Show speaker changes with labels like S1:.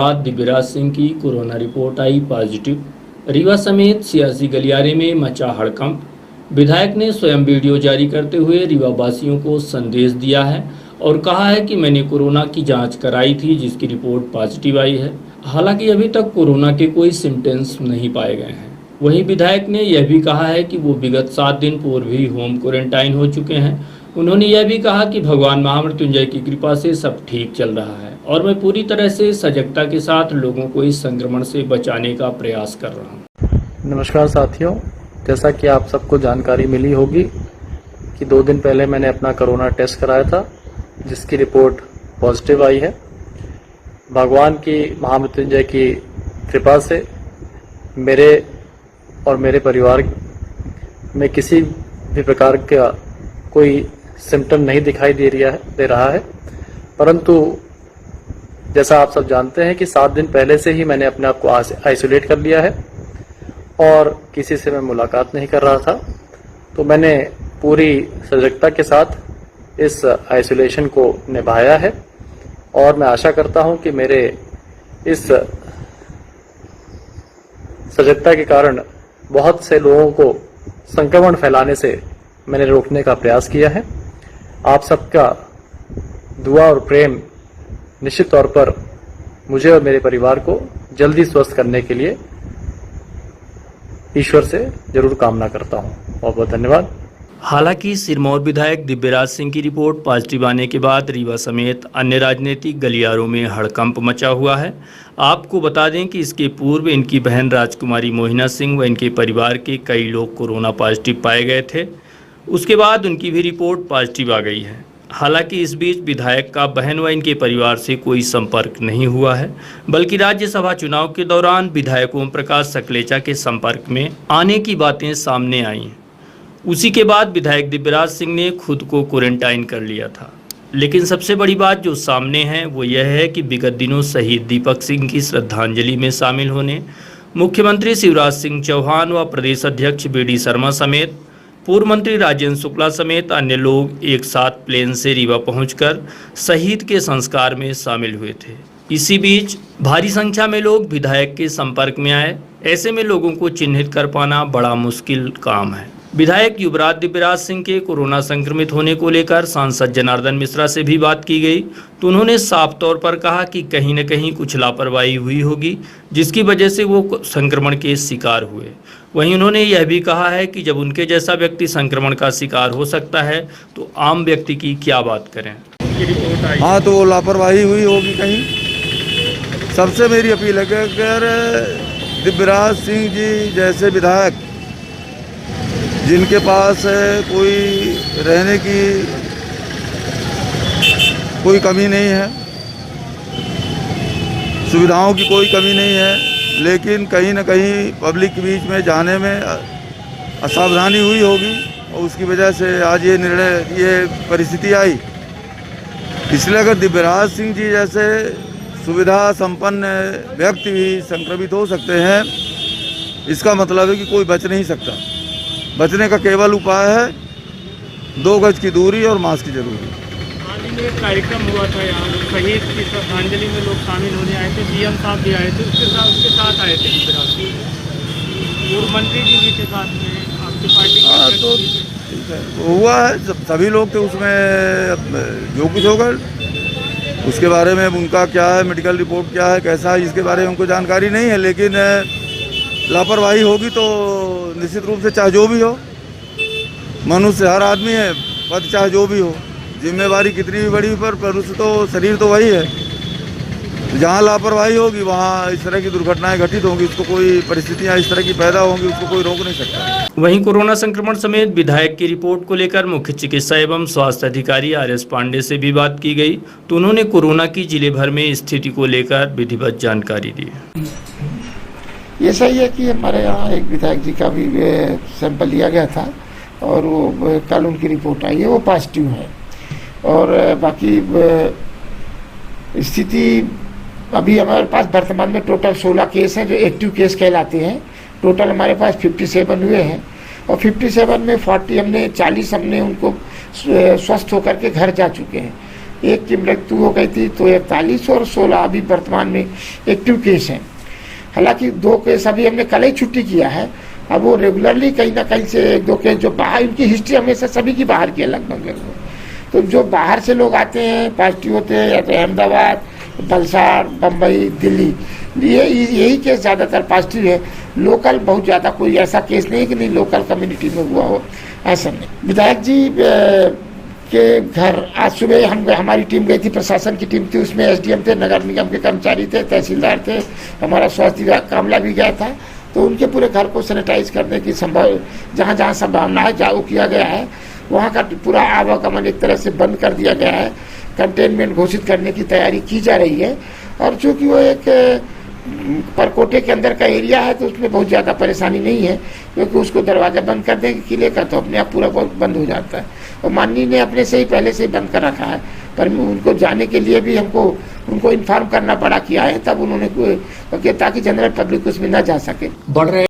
S1: बाद दिव्यराज सिंह की corona report आई positive. Rewa समेत सियासी गलियारे में मचा हड़कंप। विधायक ने स्वयं वीडियो जारी करते हुए रीवा वासियों को संदेश दिया है और कहा है कि मैंने कोरोना की जांच कराई थी जिसकी रिपोर्ट पॉजिटिव आई है। हालांकि अभी तक कोरोना के कोई सिम्टम्स नहीं पाए गए हैं। वहीं विधायक ने यह भी कहा है कि वो विगत 7 दिन पूर्व ही होम क्वारंटाइन हो चुके हैं। उन्होंने यह भी कहा कि भगवान महामृत्युंजय की कृपा से सब ठीक चल रहा है और मैं पूरी तरह से सजगता के साथ लोगों को इस संक्रमण से बचाने का प्रयास कर रहा हूँ।
S2: नमस्कार साथियों, जैसा कि आप सबको जानकारी मिली होगी कि 2 दिन पहले मैंने अपना कोरोना टेस्ट कराया था जिसकी रिपोर्ट पॉजिटिव आई है। भगवान की महामृत्युंजय की कृपा से मेरे और मेरे परिवार में किसी भी प्रकार का कोई सिम्टम नहीं दिखाई दे रहा है, परंतु जैसा आप सब जानते हैं कि 7 दिन पहले से ही मैंने अपने आप को आइसोलेट कर लिया है और किसी से मैं मुलाकात नहीं कर रहा था। तो मैंने पूरी सजगता के साथ इस आइसोलेशन को निभाया है और मैं आशा करता हूं कि मेरे इस सजगता के कारण बहुत से लोगों को संक्रमण फैलाने से मैंने रोकने का प्रयास किया है। आप सबका दुआ और प्रेम निश्चित तौर पर मुझे और मेरे परिवार को जल्दी स्वस्थ करने के लिए ईश्वर से जरूर कामना करता हूं। बहुत बहुत धन्यवाद।
S1: हालांकि सिरमौर विधायक दिव्यराज सिंह की रिपोर्ट पॉजिटिव आने के बाद रीवा समेत अन्य राजनीतिक गलियारों में हड़कंप मचा हुआ है। आपको बता दें कि इसके पूर्व इनकी बहन राजकुमारी मोहिना सिंह व इनके परिवार के कई लोग कोरोना पॉजिटिव पाए गए थे। उसके बाद उनकी भी रिपोर्ट पॉजिटिव आ गई है। हालांकि इस बीच विधायक का बहन व इनके परिवार से कोई संपर्क नहीं हुआ है, बल्कि राज्यसभा चुनाव के दौरान विधायक ओम प्रकाश सकलेचा के संपर्क में आने की बातें सामने आई हैं। उसी के बाद विधायक दिव्यराज सिंह ने खुद को क्वारंटाइन कर लिया था। लेकिन सबसे बड़ी बात जो सामने है वो यह है कि विगत दिनों शहीद दीपक सिंह की श्रद्धांजलि में शामिल होने मुख्यमंत्री शिवराज सिंह चौहान व प्रदेश अध्यक्ष BD शर्मा समेत पूर्व मंत्री राजेंद्र शुक्ला समेत अन्य लोग एक साथ प्लेन से रीवा पहुंचकर शहीद के संस्कार में शामिल हुए थे। इसी बीच भारी संख्या में लोग विधायक के संपर्क में आए। ऐसे में लोगों को चिन्हित कर पाना बड़ा मुश्किल काम है। विधायक युवराज दिव्यराज सिंह के कोरोना संक्रमित होने को लेकर सांसद जनार्दन मिश्रा से भी बात की गई तो उन्होंने साफ तौर पर कहा कि कहीं न कहीं कुछ लापरवाही हुई होगी जिसकी वजह से वो संक्रमण के शिकार हुए। वहीं उन्होंने यह भी कहा है कि जब उनके जैसा व्यक्ति संक्रमण का शिकार हो सकता है तो आम व्यक्ति की क्या बात करें।
S3: हाँ, तो वो लापरवाही हुई होगी कहीं। सबसे मेरी अपील है कि अगर दिव्यराज सिंह जी जैसे विधायक जिनके पास कोई रहने की कोई कमी नहीं है, सुविधाओं की कोई कमी नहीं है, लेकिन कहीं न कहीं पब्लिक के बीच में जाने में असावधानी हुई होगी और उसकी वजह से आज ये परिस्थिति आई। इसलिए अगर दिव्यराज सिंह जी जैसे सुविधा संपन्न व्यक्ति भी संक्रमित हो सकते हैं, इसका मतलब है कि कोई बच नहीं सकता। बचने का केवल उपाय है 2 गज की दूरी और मास्क की जरूरी।
S4: हाल ही में एक कार्यक्रम हुआ था यहाँ शहीद की श्रद्धांजलि में लोग शामिल होने आए थे, CM साहब भी आए थे, उसके साथ आए थे पूर्व मंत्री जी भी थे साथ में, आपकी पार्टी।
S3: हाँ, तो ठीक है, हुआ है, सभी लोग थे उसमें। जो कुछ होगा उसके बारे में उनका क्या है, मेडिकल रिपोर्ट क्या है, कैसा है, इसके बारे में उनको जानकारी नहीं है। लेकिन लापरवाही होगी तो निश्चित रूप से चाहे जो भी हो, मनुष्य हर आदमी है, पद चाहे जो भी हो, जिम्मेवारी कितनी भी बड़ी पर मनुष्य तो शरीर तो वही है। जहाँ लापरवाही होगी वहाँ इस तरह की दुर्घटनाएं घटित होंगी। उसको कोई परिस्थितियाँ इस तरह की पैदा होंगी, उसको कोई रोक नहीं सकता।
S1: वहीं कोरोना संक्रमण समेत विधायक की रिपोर्ट को लेकर मुख्य चिकित्सा एवं स्वास्थ्य अधिकारी RS पांडे से भी बात की गई तो उन्होंने कोरोना की जिले भर में स्थिति को लेकर विधिवत जानकारी दी।
S5: ये सही है कि हमारे यहाँ एक विधायक जी का भी सैंपल लिया गया था और वो कल उनकी रिपोर्ट आई है, वो पॉजिटिव है। और बाकी स्थिति अभी हमारे पास वर्तमान में टोटल 16 केस हैं जो एक्टिव केस कहलाते हैं। टोटल हमारे पास 57 हुए हैं और 57 में 40 हमने 40 हमने उनको स्वस्थ होकर के घर जा चुके हैं। एक की मृत्यु हो गई थी, तो 41 और 16 अभी वर्तमान में एक्टिव केस हैं। हालांकि 2 केस अभी हमने कल ही छुट्टी किया है। अब वो रेगुलरली कहीं ना कहीं से 1-2 केस जो बाहर, उनकी हिस्ट्री हमेशा सभी की बाहर की है लगभग। तो जो बाहर से लोग आते हैं पॉजिटिव होते हैं, या तो अहमदाबाद, वलसाड़, बम्बई, दिल्ली, यही केस ज़्यादातर पॉजिटिव है। लोकल बहुत ज़्यादा कोई ऐसा केस नहीं कि नहीं लोकल कम्युनिटी में हुआ हो, ऐसा नहीं। विधायक जी के घर आज सुबह हमारी टीम गई थी, प्रशासन की टीम थी, उसमें एसडीएम थे, नगर निगम के कर्मचारी थे, तहसीलदार थे, हमारा स्वास्थ्य विभाग का अमला भी गया था। तो उनके पूरे घर को सैनिटाइज करने की जहाँ जहाँ संभावना है वो किया गया है। वहाँ का पूरा आवागमन एक तरह से बंद कर दिया गया है, कंटेनमेंट घोषित करने की तैयारी की जा रही है। और चूँकि वो एक परकोटे के अंदर का एरिया है तो उसमें बहुत ज़्यादा परेशानी नहीं है, क्योंकि उसको दरवाज़ा बंद कर देंगे किले का तो अपने आप पूरा बंद हो जाता है। और माननीय ने अपने से ही पहले से ही बंद कर रखा है, पर उनको जाने के लिए भी हमको उनको इन्फॉर्म करना पड़ा कि आए, तब उन्होंने ताकि जनरल पब्लिक उसमें ना जा सके।
S6: बढ़ रहे